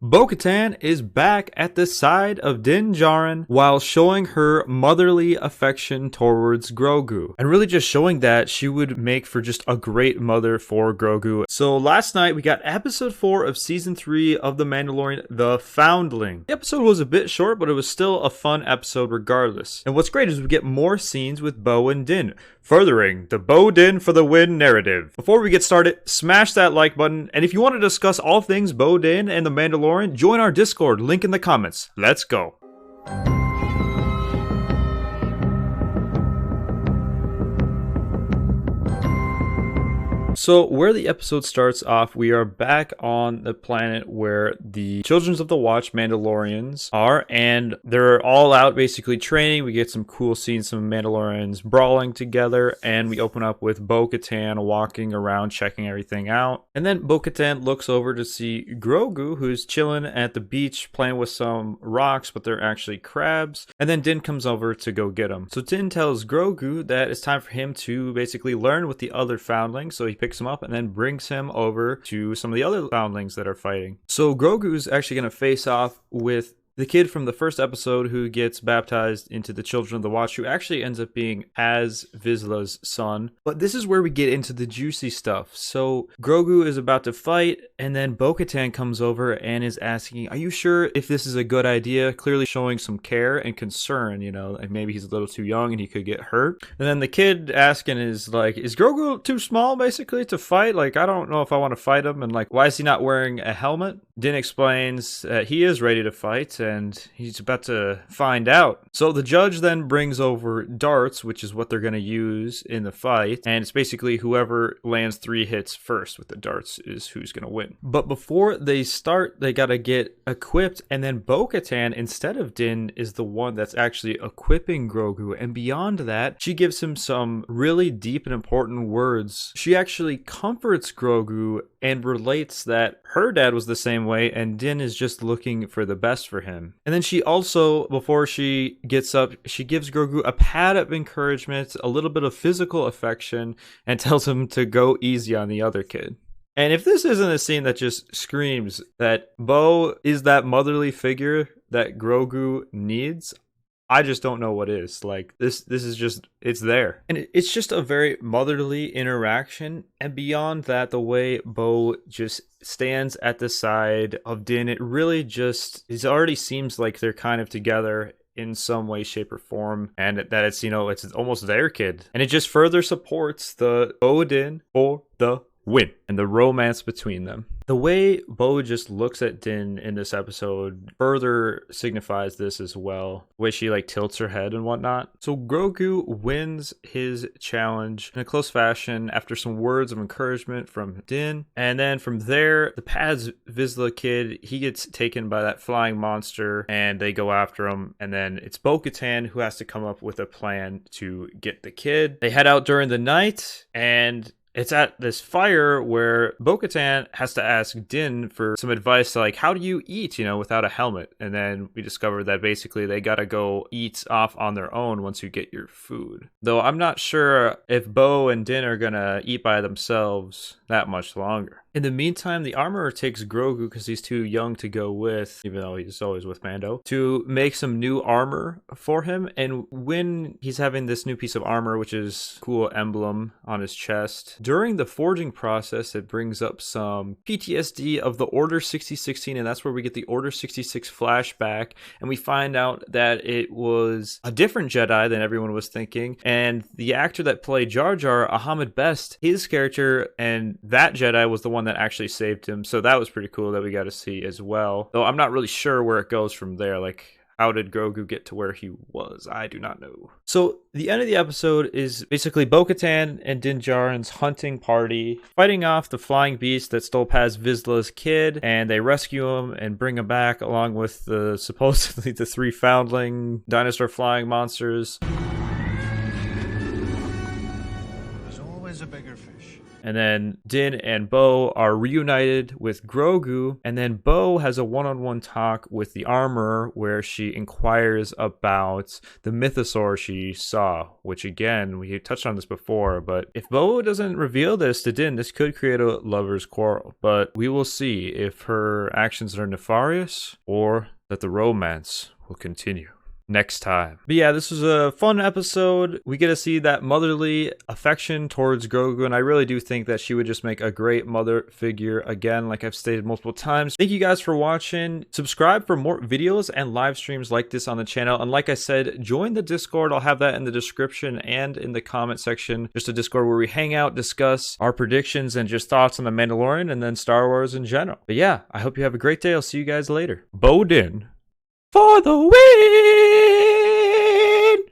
Bo Katan is back at the side of Din Djarin while showing her motherly affection towards Grogu, and really just showing that she would make for just a great mother for Grogu. So last night we got episode 4 of season 3 of The Mandalorian, The Foundling. The episode was a bit short, but it was still a fun episode regardless. And what's great is we get more scenes with Bo and Din, furthering the BoDin for the win narrative. Before we get started, smash that like button, and if you want to discuss all things BoDin and The Mandalorian, join our Discord, link in the comments. Let's go. So where the episode starts off, we are back on the planet where the Children of the Watch Mandalorians are, and they're all out basically training. We get some cool scenes, some Mandalorians brawling together, and we open up with Bo Katan walking around checking everything out. And then Bo Katan looks over to see Grogu, who's chilling at the beach playing with some rocks, but they're actually crabs. And then Din comes over to go get him. So Din tells Grogu that it's time for him to basically learn with the other foundlings, so he picks him up and then brings him over to some of the other foundlings that are fighting. So Grogu's actually going to face off with the kid from the first episode who gets baptized into the Children of the Watch, who actually ends up being Az Vizsla's son. But this is where we get into the juicy stuff. So Grogu is about to fight, and then Bo Katan comes over and is asking, are you sure if this is a good idea? Clearly showing some care and concern, you know, like maybe he's a little too young and he could get hurt. And then the kid asking is like, is Grogu too small basically to fight? Like, I don't know if I want to fight him. And like, why is he not wearing a helmet? Din explains that he is ready to fight, and he's about to find out. So the judge then brings over darts, which is what they're going to use in the fight, and it's basically whoever lands 3 hits first with the darts is who's going to win. But before they start, they got to get equipped, and then Bo Katan, instead of Din, is the one that's actually equipping Grogu, and beyond that, she gives him some really deep and important words. She actually comforts Grogu and relates that her dad was the same way, and Din is just looking for the best for him. And then she also, before she gets up, she gives Grogu a pat of encouragement, a little bit of physical affection, and tells him to go easy on the other kid. And if this isn't a scene that just screams that Bo is that motherly figure that Grogu needs, I just don't know what is. Like, this is just, it's there. And it's just a very motherly interaction. And beyond that, the way Bo just stands at the side of Din, it really just, it already seems like they're kind of together in some way, shape, or form, and that it's, you know, it's almost their kid. And it just further supports the BoDin for the win and the romance between them. The way Bo just looks at Din in this episode further signifies this as well. The way she like tilts her head and whatnot. So Grogu wins his challenge in a close fashion after some words of encouragement from Din. And then from there, the Az Vizsla kid, he gets taken by that flying monster and they go after him. And then it's Bo Katan who has to come up with a plan to get the kid. They head out during the night, and it's at this fire where Bo Katan has to ask Din for some advice, like, how do you eat, you know, without a helmet? And then we discover that basically they gotta go eat off on their own once you get your food. Though I'm not sure if Bo and Din are gonna eat by themselves that much longer. In the meantime, the armorer takes Grogu, because he's too young to go with, even though he's always with Mando, to make some new armor for him. And when he's having this new piece of armor, which is a cool emblem on his chest, during the forging process, it brings up some PTSD of the Order 6016, and that's where we get the Order 66 flashback, and we find out that it was a different Jedi than everyone was thinking, and the actor that played Jar Jar, Ahmed Best, his character and that Jedi was the one that actually saved him, so that was pretty cool that we got to see as well. Though I'm not really sure where it goes from there, like, how did Grogu get to where he was? I do not know. So the end of the episode is basically Bo Katan and Din Djarin's hunting party fighting off the flying beast that stole Az Vizsla's kid, and they rescue him and bring him back along with the supposedly the 3 foundling dinosaur flying monsters. There's always a bigger fish And then Din and Bo are reunited with Grogu, and then Bo has a one-on-one talk with the armorer where she inquires about the Mythosaur she saw, which again, we touched on this before, but if Bo doesn't reveal this to Din, this could create a lover's quarrel, but we will see if her actions are nefarious or that the romance will continue next time. But yeah, this was a fun episode. We get to see that motherly affection towards Grogu, and I really do think that she would just make a great mother figure again, like I've stated multiple times. Thank you guys for watching. Subscribe for more videos and live streams like this on the channel, and like I said, join the Discord. I'll have that in the description and in the comment section. Just a Discord where we hang out, discuss our predictions and just thoughts on the Mandalorian and then Star Wars in general. But yeah, I hope you have a great day. I'll see you guys later. BoDin for the win!